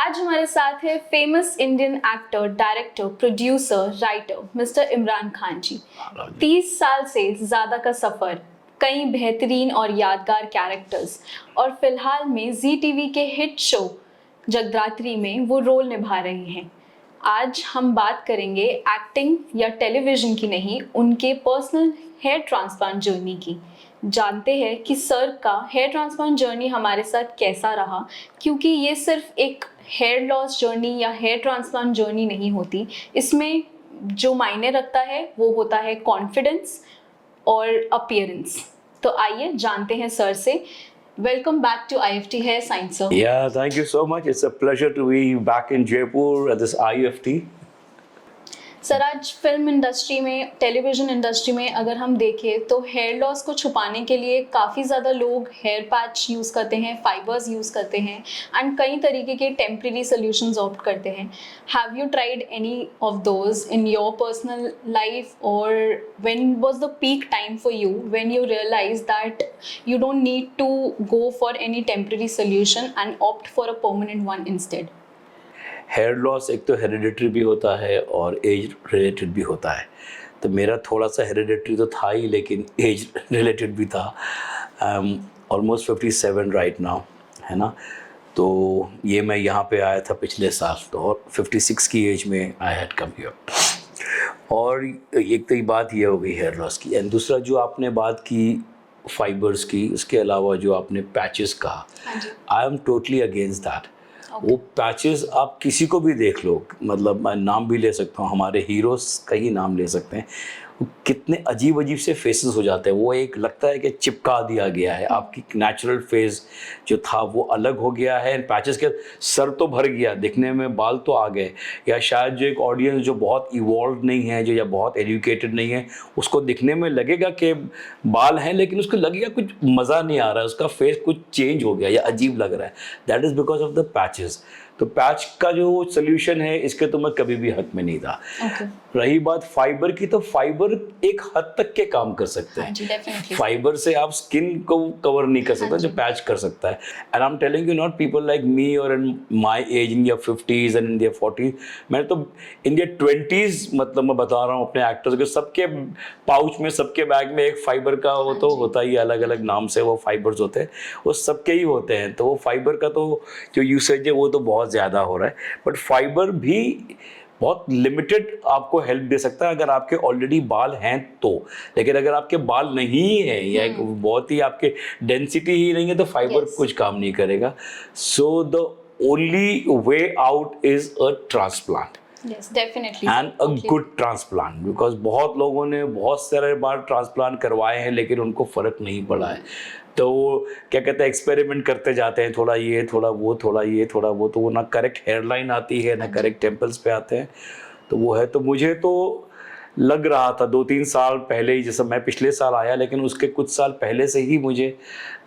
आज हमारे साथ है famous Indian actor, director, producer, writer mister Imran Khan ji. 30 साल से ज़्यादा का सफ़र, कई बेहतरीन और यादगार कैरेक्टर्स और फिलहाल में जी टीवी के हिट शो जगदात्री में वो रोल निभा रहे हैं। आज हम बात करेंगे एक्टिंग या टेलीविज़न की नहीं, उनके पर्सनल हेयर ट्रांसप्लांट जर्नी की। जानते हैं कि सर का हेयर ट्रांसप्लांट जर्नी हमारे साथ कैसा रहा, क्योंकि ये सिर्फ एक हेयर लॉस जर्नी या हेयर ट्रांसप्लांट जर्नी नहीं होती। इसमें जो मायने रखता है वो होता है कॉन्फिडेंस और अपीयरेंस। तो आइए जानते हैं सर से। Welcome back to IFT Hair Science, sir. Yeah, thank you so much. It's a pleasure to be back in Jaipur at this IFT. Sir, आज फिल्म इंडस्ट्री में, टेलीविज़न इंडस्ट्री में अगर हम देखें तो हेयर लॉस को छुपाने के लिए काफ़ी ज़्यादा लोग हेयर पैच यूज़ करते हैं, फाइबर्स यूज़ करते हैं एंड कई तरीके के टेम्परेरी सोल्यूशंस ऑप्ट करते हैं। Have you tried any of those in your personal life, और when was the peak time for you when you realise that you don't need to go for any temporary solution and opt for a permanent one instead? Hair loss एक तो hereditary भी होता है और age related भी होता है। तो मेरा थोड़ा सा हेरिडिटरी तो था ही, लेकिन एज रिलेटेड भी था। ऑलमोस्ट 57 राइट नाउ, है ना। तो ये मैं यहाँ पे आया था पिछले साल, तो और 56 की एज में आई हैड कम हियर। और एक तो ये बात ये हो गई हेयर लॉस की, एंड दूसरा जो आपने बात की फाइबर्स की, उसके अलावा जो आपने पैचेस कहा, I am totally against that. वो पैचेस आप किसी को भी देख लो, मतलब मैं नाम भी ले सकता हूँ, हमारे हीरोज़ का ही नाम ले सकते हैं। वो कितने अजीब अजीब से फेसेस हो जाते हैं। वो एक लगता है कि चिपका दिया गया है, आपकी नेचुरल फेस जो था वो अलग हो गया है। पैचेस के सर तो भर गया, दिखने में बाल तो आ गए, या शायद जो एक ऑडियंस जो बहुत इवॉल्व नहीं है, जो या बहुत एजुकेटेड नहीं है, उसको दिखने में लगेगा कि बाल हैं, लेकिन उसको लगेगा कुछ मज़ा नहीं आ रहा है, उसका फेस कुछ चेंज हो गया या अजीब लग रहा है। That is because of the patches. तो पैच का जो सोल्यूशन है, इसके तो मैं कभी भी हक में नहीं था। रही बात फाइबर की, तो फाइबर एक हद तक के काम कर सकते हैं। फाइबर से आप स्किन को कवर नहीं कर सकते जो पैच कर सकता है। And I am telling you, not people like me और in my age, in their 50s and in their 40s, मैंने तो इन देयर 20s, मतलब मैं बता रहा हूँ अपने एक्टर्स के, सबके पाउच में, सबके बैग में एक फाइबर का वो तो होता ही, अलग अलग नाम से वो फाइबर्स होते हैं, वो सबके ही होते हैं। तो वो फाइबर का तो जो यूसेज है वो तो बहुत ज़्यादा हो रहा है, बट फाइबर भी बहुत लिमिटेड आपको हेल्प दे सकता है अगर आपके ऑलरेडी बाल हैं तो। लेकिन अगर आपके बाल नहीं है या बहुत ही आपके डेंसिटी ही नहीं है, तो फाइबर कुछ काम नहीं करेगा। So the only way out is a transplant. Yes, definitely. And a good transplant, because बहुत लोगों ने बहुत सारे बार ट्रांसप्लांट करवाए हैं, लेकिन उनको फ़र्क नहीं पड़ा है। तो क्या कहते हैं, एक्सपेरिमेंट करते जाते हैं, थोड़ा ये, थोड़ा वो, थोड़ा ये, थोड़ा वो, तो वो ना करेक्ट हेयरलाइन आती है, ना करेक्ट टेम्पल्स पे आते हैं। तो वो है, तो मुझे तो लग रहा था 2-3 साल पहले ही, जैसे मैं पिछले साल आया, लेकिन उसके कुछ साल पहले से ही मुझे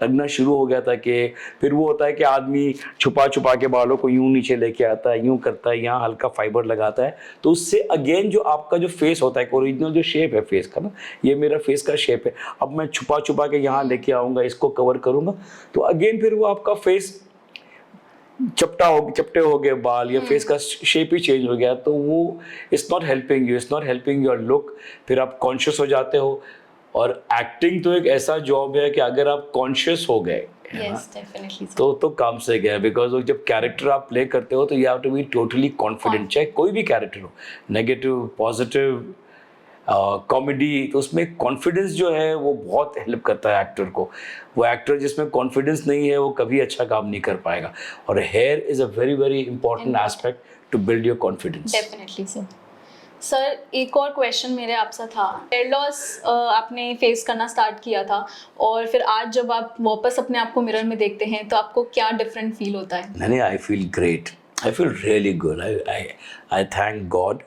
लगना शुरू हो गया था कि फिर वो होता है कि आदमी छुपा छुपा के बालों को यूं नीचे लेके आता है, यूं करता है, यहाँ हल्का फाइबर लगाता है, तो उससे अगेन जो आपका जो फेस होता है, ओरिजिनल जो शेप है फेस का ना, ये मेरा फेस का शेप है, अब मैं छुपा छुपा के यहाँ लेके आऊँगा, इसको कवर करूँगा, तो अगेन फिर वो आपका फेस चपटे हो गए बाल, या फेस का शेप ही चेंज हो गया, तो वो it's not helping you, it's not helping your look. फिर आप कॉन्शियस हो जाते हो, और एक्टिंग तो एक ऐसा जॉब है कि अगर आप कॉन्शियस हो गए तो काम से गया, बिकॉज जब कैरेक्टर आप प्ले करते हो तो you have to be totally confident, चाहे कोई भी कैरेक्टर हो, नेगेटिव, पॉजिटिव, कॉमेडी, तो उसमें कॉन्फिडेंस जो है वो बहुत हेल्प करता है एक्टर को। वो एक्टर जिसमें कॉन्फिडेंस नहीं है वो कभी अच्छा काम नहीं कर पाएगा, और here is a very very important aspect to build your confidence. Definitely sir. Sir, एक और क्वेश्चन मेरे आपसे था। हेयर लॉस आपने फेस करना स्टार्ट किया था, और फिर आज जब आप वापस अपने आप को मिरर में देखते हैं तो आपको क्या डिफरेंट फील होता है? नहीं, I feel great, I feel really good. I thank God,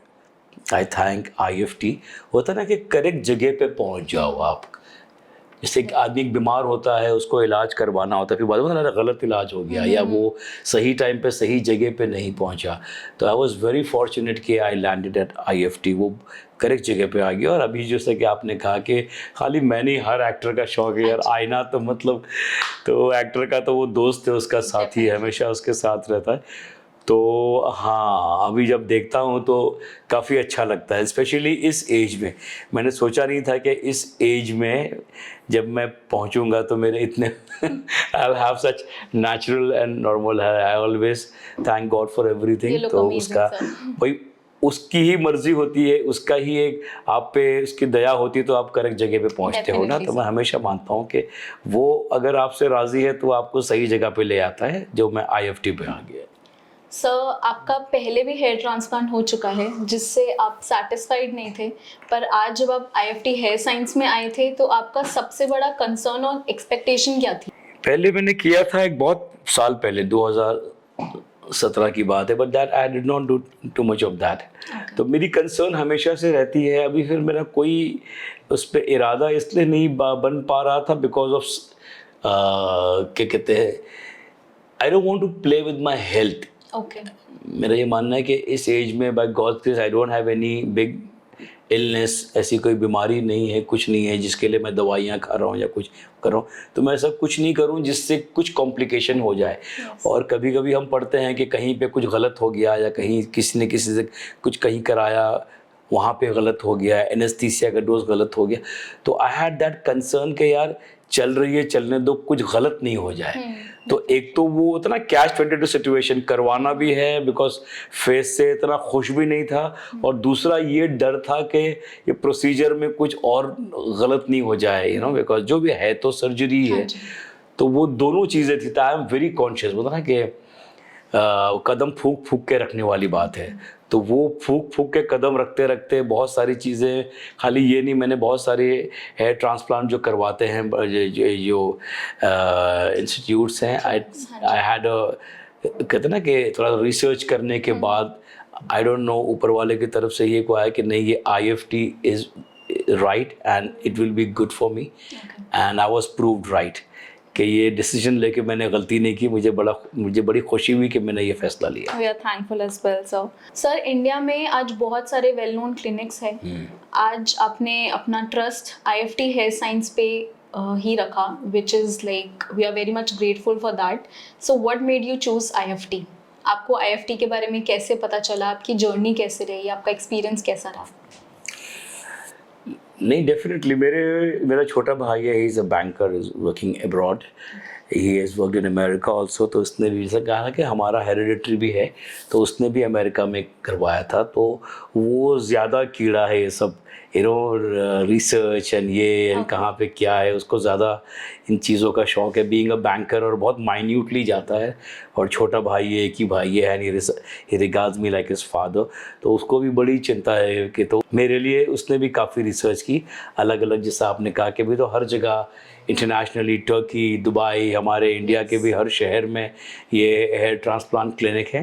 I thank IFT। होता ना कि करेक्ट जगह पे पहुंच जाओ आप। जैसे एक आदमी बीमार होता है, उसको इलाज करवाना होता है, फिर बाद में गलत इलाज हो गया, या वो सही टाइम पे सही जगह पे नहीं पहुंचा। तो आई वाज वेरी फॉर्चुनेट कि आई लैंडेड एट IFT, वो करेक्ट जगह पे आ गया। और अभी जैसे कि आपने कहा कि खाली मैं नहीं, हर एक्टर का शौक है यार, आईना तो मतलब, तो एक्टर का तो वो दोस्त है, उसका साथी है, हमेशा उसके साथ रहता है। तो हाँ, अभी जब देखता हूँ तो काफ़ी अच्छा लगता है, स्पेशली इस एज में। मैंने सोचा नहीं था कि इस एज में जब मैं पहुँचूँगा तो मेरे इतने I have such natural and normal hair. I always thank God for everything. look too amazing, उसका sir. वही उसकी ही मर्जी होती है, उसका ही एक आप पे उसकी दया होती है तो आप करेक्ट जगह पे पहुंचते हो ना। Definitely, तो मैं sir. हमेशा मानता हूँ कि वो अगर आपसे राजी है तो आपको सही जगह पे ले आता है, जो मैं IFT पे आ गया। सर, आपका पहले भी हेयर ट्रांसप्लांट हो चुका है जिससे आप सेटिस्फाइड नहीं थे, पर आज जब आप IFT हेयर साइंस में आए थे तो आपका सबसे बड़ा कंसर्न और एक्सपेक्टेशन क्या थी? पहले मैंने किया था एक बहुत साल पहले, 2017 की बात है, but that I did not do too much of that. तो मेरी कंसर्न हमेशा से रहती है, अभी फिर मेरा कोई उस पर इरादा इसलिए नहीं बन पा रहा था बिकॉज ऑफ क्या कहते हैं, I don't want to play with my health. Okay. मेरा ये मानना है कि इस एज में by God grace I don't have any big illness, ऐसी कोई बीमारी नहीं है, कुछ नहीं है जिसके लिए मैं दवाइयाँ खा रहा हूँ या कुछ कर रहा हूँ। तो मैं ऐसा कुछ नहीं करूँ जिससे कुछ कॉम्प्लिकेशन हो जाए। और कभी कभी हम पढ़ते हैं कि कहीं पे कुछ गलत हो गया या कहीं किसी ने किसी से कुछ कहीं कराया, वहाँ पे गलत हो गया, एनेस्थीसिया का डोज गलत हो गया। तो आई हैड दैट कंसर्न कि यार चल रही है, चलने दो, कुछ गलत नहीं हो जाए। तो एक तो वो इतना कैच 22 सिचुएशन करवाना भी है बिकॉज फेस से इतना खुश भी नहीं था, और दूसरा ये डर था कि ये प्रोसीजर में कुछ और गलत नहीं हो जाए, बिकॉज जो भी है तो सर्जरी है। तो वो दोनों चीज़ें थी। तो आई एम वेरी कॉन्शियस, बोलता ना कि कदम फूक फूक के रखने वाली बात है। तो वो फूक फूक के कदम रखते रखते बहुत सारी चीज़ें, खाली ये नहीं, मैंने बहुत सारे हेयर ट्रांसप्लांट जो करवाते हैं जो इंस्टीट्यूट्स हैं, आई हैड कहते ना कि थोड़ा रिसर्च करने के बाद आई डोंट नो ऊपर वाले की तरफ से ये को आया कि नहीं, ये IFT is right and it will be good for me, and I was proved right कि ये डिसीजन लेके मैंने गलती नहीं की। मुझे बड़ी खुशी हुई कि मैंने ये फैसला लिया। We are thankful as well, sir. Sir, India में आज बहुत सारे वेल नोन क्लिनिक्स हैं। आज आपने अपना ट्रस्ट IFT हेयर साइंस पे ही रखा, which is like we are very much grateful for that. So what made you choose IFT? आपको IFT के बारे में कैसे पता चला? आपकी जर्नी कैसे रही? आपका एक्सपीरियंस कैसा रहा? नहीं, डेफिनेटली मेरा छोटा भाई है, he is a banker, is working abroad, he has worked in America also. तो उसने भी जैसा कहा कि हमारा हेरिडिटरी भी है, तो उसने भी अमेरिका में करवाया था। तो वो ज़्यादा कीड़ा है ये सब, रिसर्च एंड ये एंड कहाँ पे क्या है, उसको ज़्यादा इन चीज़ों का शौक है, बीइंग अ बैंकर, और बहुत माइन्यूटली जाता है। और छोटा भाई है, एक ही भाई है, and he regards me like his father. तो उसको भी बड़ी चिंता है कि, तो मेरे लिए उसने भी काफ़ी रिसर्च की अलग अलग, जैसा आपने कहा कि भी तो हर जगह इंटरनेशनली, टर्की, दुबई, हमारे इंडिया के भी हर शहर में ये हेयर ट्रांसप्लांट क्लिनिक है।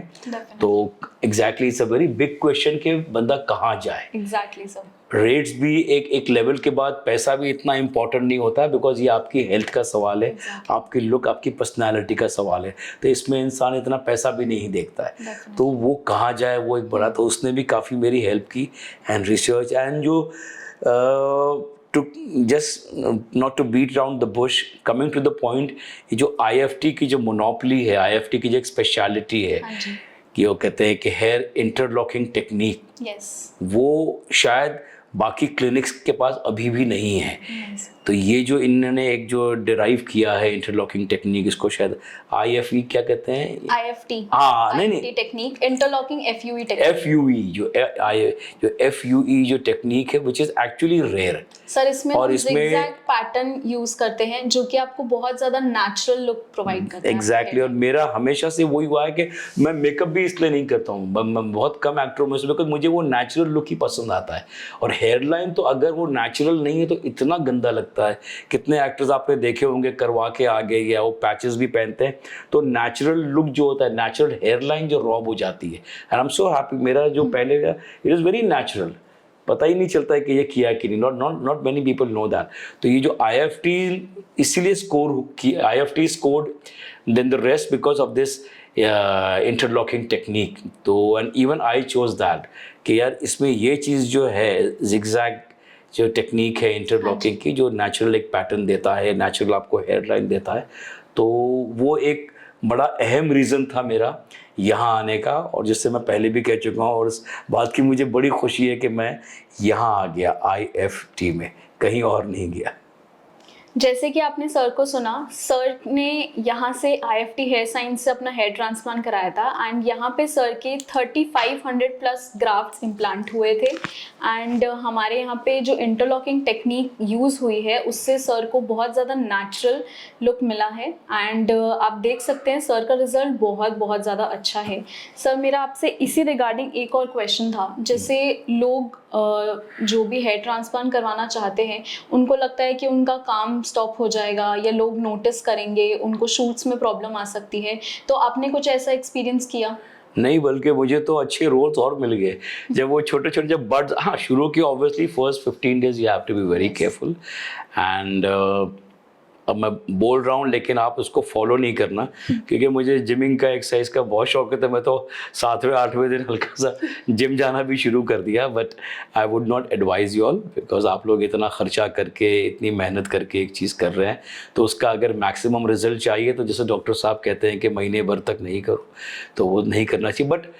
तो exactly it's a very big question कि बंदा कहाँ जाए। Exactly sir. रेट्स भी एक लेवल के बाद, पैसा भी इतना इम्पोर्टेंट नहीं होता है, बिकॉज ये आपकी हेल्थ का सवाल है, आपकी लुक, आपकी पर्सनालिटी का सवाल है। तो इसमें इंसान इतना पैसा भी नहीं देखता है। तो वो कहाँ जाए, वो एक बड़ा। तो उसने भी काफ़ी मेरी हेल्प की एंड रिसर्च एंड जो to just not to beat around the bush, coming to the point, ये जो IFT की जो मोनोपली है, IFT की जो एक स्पेशलिटी है, कि वो कहते हैं कि हेयर इंटरलॉकिंग टेक्निक, वो शायद बाकी क्लिनिक्स के पास अभी भी नहीं है। तो ये जो इन्होंने एक जो डिराइव किया है इंटरलॉकिंग टेक्निक, इसको शायद IFE क्या कहते हैं, IFT, हाँ नहीं technique, interlocking FUE technique, FUE जो FUE जो टेक्निक है, which is actually rare sir. इसमें हम zigzag पैटर्न यूज करते हैं जो कि आपको बहुत ज्यादा नेचुरल लुक प्रोवाइड करता है। एग्जैक्टली। और मेरा हमेशा से वही हुआ है कि मैं मेकअप भी इसलिए नहीं करता हूँ, मैं बहुत कम एक्टरों में से, बिकॉज मुझे वो नेचुरल लुक ही पसंद आता है। और हेयरलाइन तो अगर वो नेचुरल नहीं है तो इतना गंदा लगता है। कितने एक्टर्स आपने देखे होंगे करवा के आ गए, या वो पैचेस भी पहनते हैं, तो नेचुरल लुक जो होता है, नेचुरल हेयरलाइन जो रॉब हो जाती है। And I am so happy, मेरा जो पहले का इट इज़ वेरी नेचुरल, पता ही नहीं चलता है कि ये किया कि नहीं। Not many people know that. तो ये जो IFT इसीलिए स्कोर की, IFT scored then the rest because of this interlocking technique. तो and even I chose that कि यार इसमें ये चीज़ जो है, जिगजैग जो टेक्निक है इंटरलॉकिंग की, जो नेचुरल एक पैटर्न देता है, नेचुरल आपको हेयर लाइन देता है, तो वो एक बड़ा अहम रीज़न था मेरा यहाँ आने का, और जिससे मैं पहले भी कह चुका हूँ, और इस बात की मुझे बड़ी खुशी है कि मैं यहाँ आ गया IFT में, कहीं और नहीं गया। जैसे कि आपने सर को सुना, सर ने यहाँ से IFT हेयर साइंस से अपना हेयर ट्रांसप्लांट कराया था एंड यहाँ पे सर के 3500 प्लस ग्राफ्ट्स इम्प्लांट हुए थे एंड हमारे यहाँ पे जो इंटरलॉकिंग टेक्निक यूज़ हुई है उससे सर को बहुत ज़्यादा नेचुरल लुक मिला है एंड आप देख सकते हैं सर का रिज़ल्ट बहुत बहुत ज़्यादा अच्छा है। सर मेरा आपसे इसी रिगार्डिंग एक और क्वेश्चन था, जैसे लोग जो भी हेयर ट्रांसप्लांट करवाना चाहते हैं उनको लगता है कि उनका काम स्टॉप हो जाएगा या लोग नोटिस करेंगे, उनको शूट्स में प्रॉब्लम आ सकती है, तो आपने कुछ ऐसा एक्सपीरियंस किया? नहीं, बल्कि मुझे तो अच्छे रोल्स और मिल गए जब वो छोटे छोटे जब बर्ड्स, हाँ शुरू की obviously first 15 days you have to be very careful and अब मैं बोल रहा हूँ लेकिन आप उसको फॉलो नहीं करना, क्योंकि मुझे जिमिंग का एक्सरसाइज का बहुत शौक है, तो मैं तो 7वें-8वें दिन हल्का सा जिम जाना भी शुरू कर दिया। But I would not advise you all, because आप लोग इतना खर्चा करके इतनी मेहनत करके एक चीज़ कर रहे हैं, तो उसका अगर मैक्सिमम रिजल्ट चाहिए तो जैसे डॉक्टर साहब कहते हैं कि महीने भर तक नहीं करो, तो वो नहीं करना चाहिए। बट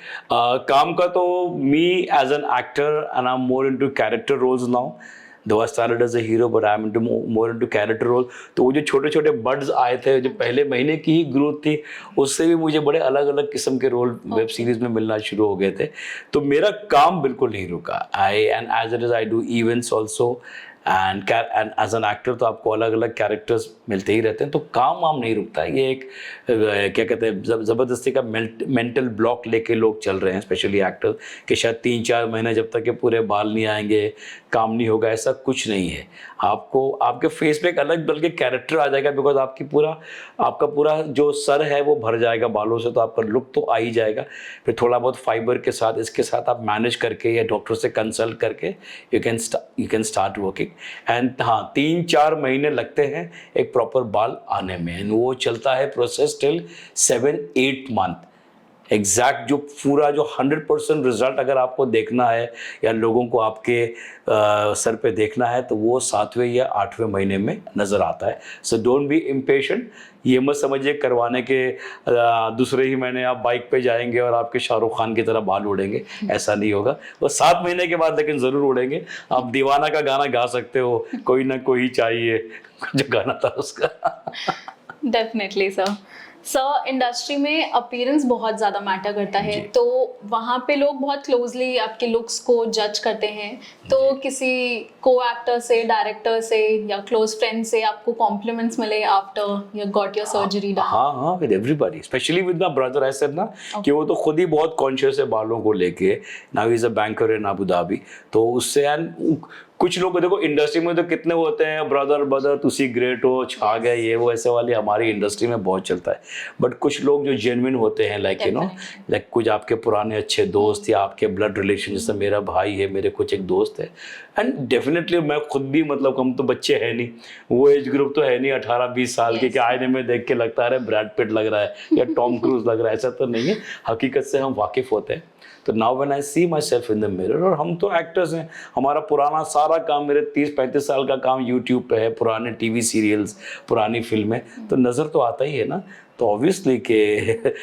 काम का तो me as an actor and I am more into character roles now, though I started as a hero, but I'm into more into character role। तो वो जो छोटे छोटे बर्ड्स आए थे, जो पहले महीने की ही ग्रोथ थी, उससे भी मुझे बड़े अलग अलग किस्म के रोल वेब सीरीज में मिलना शुरू हो गए थे। तो मेरा काम बिल्कुल नहीं रुका। And as it is I do events also and as an actor, तो आपको अलग अलग कैरेक्टर्स मिलते ही रहते हैं, तो काम वाम नहीं रुकता है। ये एक क्या कहते हैं, ज़बरदस्ती का मेंटल ब्लॉक लेके लोग चल रहे हैं, स्पेशली एक्टर, कि शायद 3-4 महीने जब तक के पूरे बाल नहीं आएंगे काम नहीं होगा, ऐसा कुछ नहीं है। आपको आपके फेस पे एक अलग बल्कि कैरेक्टर आ जाएगा, बिकॉज आपका पूरा जो सर है वो भर जाएगा बालों से, तो आपका लुक तो आ ही जाएगा। फिर थोड़ा बहुत फाइबर के साथ इसके साथ आप मैनेज करके या डॉक्टर से कंसल्ट करके you can start working. And हाँ, 3-4 महीने लगते हैं एक प्रॉपर बाल आने में, एंड वो चलता है प्रोसेस टिल 7-8 मंथ। एग्जैक्ट जो पूरा जो 100% रिजल्ट अगर आपको देखना है या लोगों को आपके सर पे देखना है, तो वो 7वें या 8वें महीने में नज़र आता है। So don't be impatient. ये मत समझिए करवाने के दूसरे ही महीने आप बाइक पे जाएंगे और आपके शाहरुख खान की तरह बाल उड़ेंगे, ऐसा नहीं होगा। वो 7 महीने के बाद लेकिन ज़रूर उड़ेंगे। आप दीवाना का गाना गा सकते हो, कोई ना कोई चाहिए, जो गाना था उसका। Definitely sir. सर, इंडस्ट्री में अपीयरेंस बहुत ज़्यादा मैटर करता है, तो वहाँ पे लोग बहुत क्लोजली आपके लुक्स को जज करते हैं, तो किसी को एक्टर से, डायरेक्टर से या क्लोज फ्रेंड से आपको कॉम्प्लीमेंट्स मिले after you got your surgery done? हाँ, with everybody, specially with my brother. I said ना कि वो तो खुद ही बहुत कॉन्शियस है बालों को लेके। Now he is a banker in Abu Dhabi, तो उससे एंड कुछ लोग देखो इंडस्ट्री में तो कितने होते हैं, ब्रदर तुसी ग्रेट हो, छा गए, ये वो, ऐसे वाले हमारी इंडस्ट्री में बहुत चलता है। बट कुछ लोग जो जेन्युइन होते हैं, लाइक यू नो, लाइक कुछ आपके पुराने अच्छे दोस्त या आपके ब्लड रिलेशन, जैसे मेरा भाई है, मेरे कुछ एक दोस्त है, एंड डेफिनेटली मैं खुद भी, मतलब हम तो बच्चे हैं नहीं, वो एज ग्रुप तो है नहीं 18-20 साल के कि आईने में देख के लगता है ब्रैड पिट लग रहा है या टॉम क्रूज लग रहा है, ऐसा तो नहीं है। हकीकत से हम वाकिफ होते हैं। तो now when I see myself in the mirror, और हम तो एक्टर्स हैं, हमारा पुराना सारा काम, मेरे 30-35 साल का काम यूट्यूब पे है, पुराने टीवी सीरियल्स, पुरानी फिल्में, तो नज़र तो आता ही है ना। तो ऑब्वियसली कि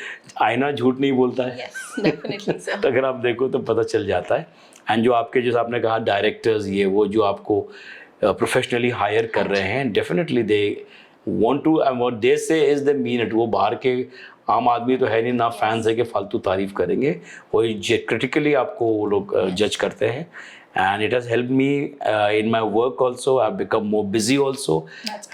आईना झूठ नहीं बोलता है। Definitely sir. तो अगर आप देखो तो पता चल जाता है। एंड जो आपके, जैसे आपने कहा डायरेक्टर्स, ये वो जो आपको प्रोफेशनली हायर कर रहे हैं, definitely they want to, what they say is the mean it. वो बाहर के आम आदमी तो है नहीं, ना फैंस है कि फालतू तारीफ करेंगे, वो क्रिटिकली आपको वो लोग जज करते हैं। And it has helped me in my work also. I've become more busy also,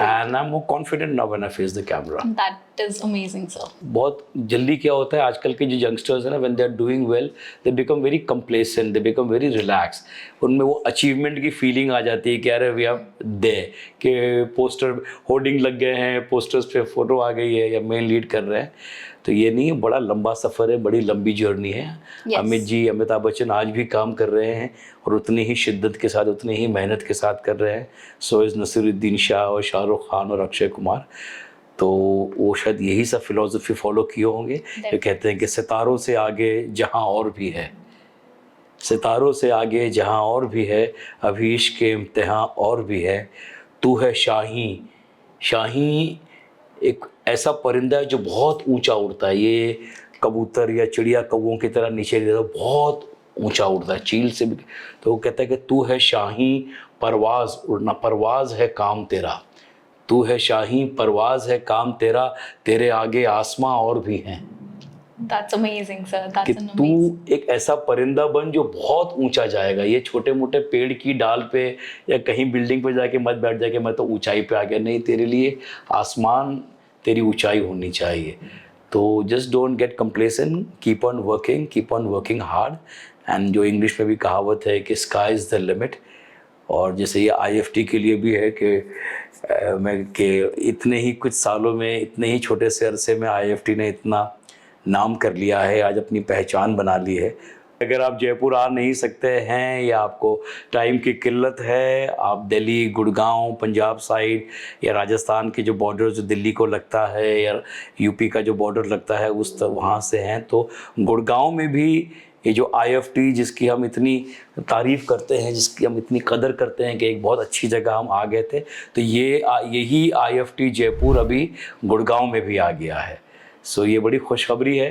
and I'm more confident now when I face the camera. That is amazing, sir. बहुत जल्दी क्या होता है आजकल के जो यंगस्टर्स हैं ना, when they are doing well, they become very complacent, they become very relaxed. उनमें वो अचीवमेंट की फीलिंग आ जाती है कि अरे वी आर देयर, कि पोस्टर होर्डिंग लग गए हैं, पोस्टर्स पे फोटो आ गई है या मेन लीड कर रहे हैं। तो ये नहीं, बड़ा लंबा सफ़र है, बड़ी लंबी जर्नी है। अमित जी, अमिताभ बच्चन आज भी काम कर रहे हैं और उतनी ही शिद्दत के साथ, उतनी ही मेहनत के साथ कर रहे हैं। सो इज़ नसीरुद्दीन शाह और शाहरुख खान और अक्षय कुमार, तो वो शायद यही सब फिलॉसफी फॉलो किए होंगे, जो कहते हैं कि सितारों से आगे जहाँ और भी है, सितारों से आगे जहाँ और भी है, अभी इश्क के इम्तिहान और भी है, तू है शाही। शाही एक ऐसा परिंदा है जो बहुत ऊंचा उड़ता है। ये कबूतर या चिड़िया कौवों की तरह नीचे गिरता है, बहुत ऊंचा उड़ता है, चील से भी। तो वो कहता है कि तू है शाही परवाज उड़ना, परवाज है काम तेरा, तू है शाही परवाज है काम तेरा, तेरे आगे आसमां और भी हैं। That's amazing, sir. कि That's an तू amazing. एक ऐसा परिंदा बन जो बहुत ऊंचा जाएगा। ये छोटे मोटे पेड़ की डाल पे या कहीं बिल्डिंग पे जाके मत बैठ जाके मैं तो ऊंचाई पे आ गया, नहीं, तेरे लिए आसमान तेरी ऊंचाई होनी चाहिए। तो just don't get complacent, keep on working hard. And जो इंग्लिश में भी कहावत है कि स्काई इज़ द लिमिट, और जैसे ये IFT के लिए भी है कि मैं कि इतने ही कुछ सालों में, इतने ही छोटे से अरसे में IFT ने इतना नाम कर लिया है, आज अपनी पहचान बना ली है। अगर आप जयपुर आ नहीं सकते हैं या आपको टाइम की किल्लत है, आप दिल्ली, गुड़गांव, पंजाब साइड या राजस्थान के जो बॉर्डर जो दिल्ली को लगता है या यूपी का जो बॉर्डर लगता है उस वहाँ से हैं, तो गुड़गांव में भी ये जो IFT जिसकी हम इतनी तारीफ़ करते हैं, जिसकी हम इतनी कदर करते हैं कि एक बहुत अच्छी जगह हम आ गए थे, तो यही IFT जयपुर अभी गुड़गांव में भी आ गया है। सो ये बड़ी खुशखबरी है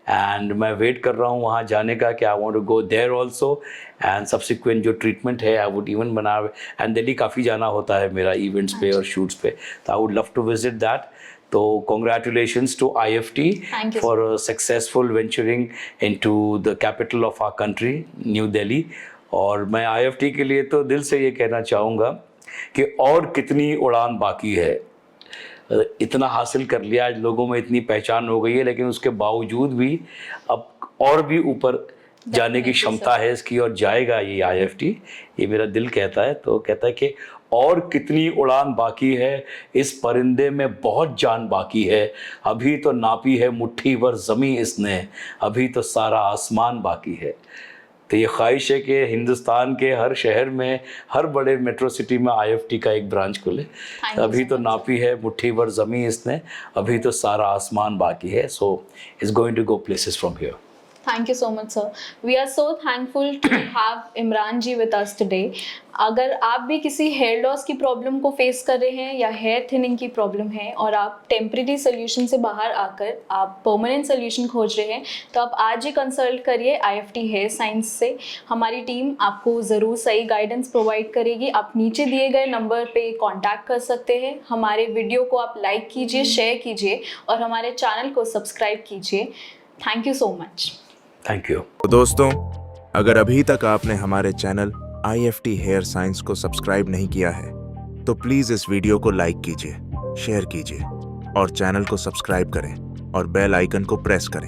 एंड मैं वेट कर रहा हूँ वहाँ जाने का कि I want to go there also. And subsequent जो ट्रीटमेंट है आई वुड इवन बना, एंड दिल्ली काफ़ी जाना होता है मेरा इवेंट्स पे और शूट्स पे, तो I would love to visit that. तो congratulations to IFT Thank you, for successful venturing into the capital of our country, New Delhi. और मैं IFT के लिए तो दिल से ये कहना चाहूँगा कि और कितनी उड़ान बाकी है। इतना हासिल कर लिया, आज लोगों में इतनी पहचान हो गई है, लेकिन उसके बावजूद भी अब और भी ऊपर जाने की क्षमता है इसकी, और जाएगा ये IFT, ये मेरा दिल कहता है। तो कहता है कि और कितनी उड़ान बाकी है, इस परिंदे में बहुत जान बाकी है, अभी तो नापी है मुट्ठी भर ज़मीं इसने, अभी तो सारा आसमान बाकी है। तो ये ख्वाहिश है कि हिंदुस्तान के हर शहर में, हर बड़े मेट्रो सिटी में IFT का एक ब्रांच खुले। अभी तो नापी है मुट्ठी भर ज़मीं इसने, अभी तो सारा आसमान बाकी है। So it's going to go places from here. Thank you so much, sir. We are so thankful to have Imran ji with us today. अगर आप भी किसी हेयर लॉस की प्रॉब्लम को फेस कर रहे हैं या हेयर थिनिंग की प्रॉब्लम है और आप टेम्परेरी सोल्यूशन से बाहर आकर आप परमानेंट सोल्यूशन खोज रहे हैं, तो आप आज ही कंसल्ट करिए IFT हेयर साइंस से। हमारी टीम आपको ज़रूर सही गाइडेंस प्रोवाइड करेगी। आप नीचे दिए गए नंबर पे कांटेक्ट कर सकते हैं। हमारे वीडियो को आप लाइक कीजिए, शेयर कीजिए और हमारे चैनल को सब्सक्राइब कीजिए। Thank you so much. Thank you. तो दोस्तों, अगर अभी तक आपने हमारे चैनल IFT हेयर साइंस को सब्सक्राइब नहीं किया है तो प्लीज़ इस वीडियो को लाइक कीजिए, शेयर कीजिए और चैनल को सब्सक्राइब करें और बेल आइकन को प्रेस करें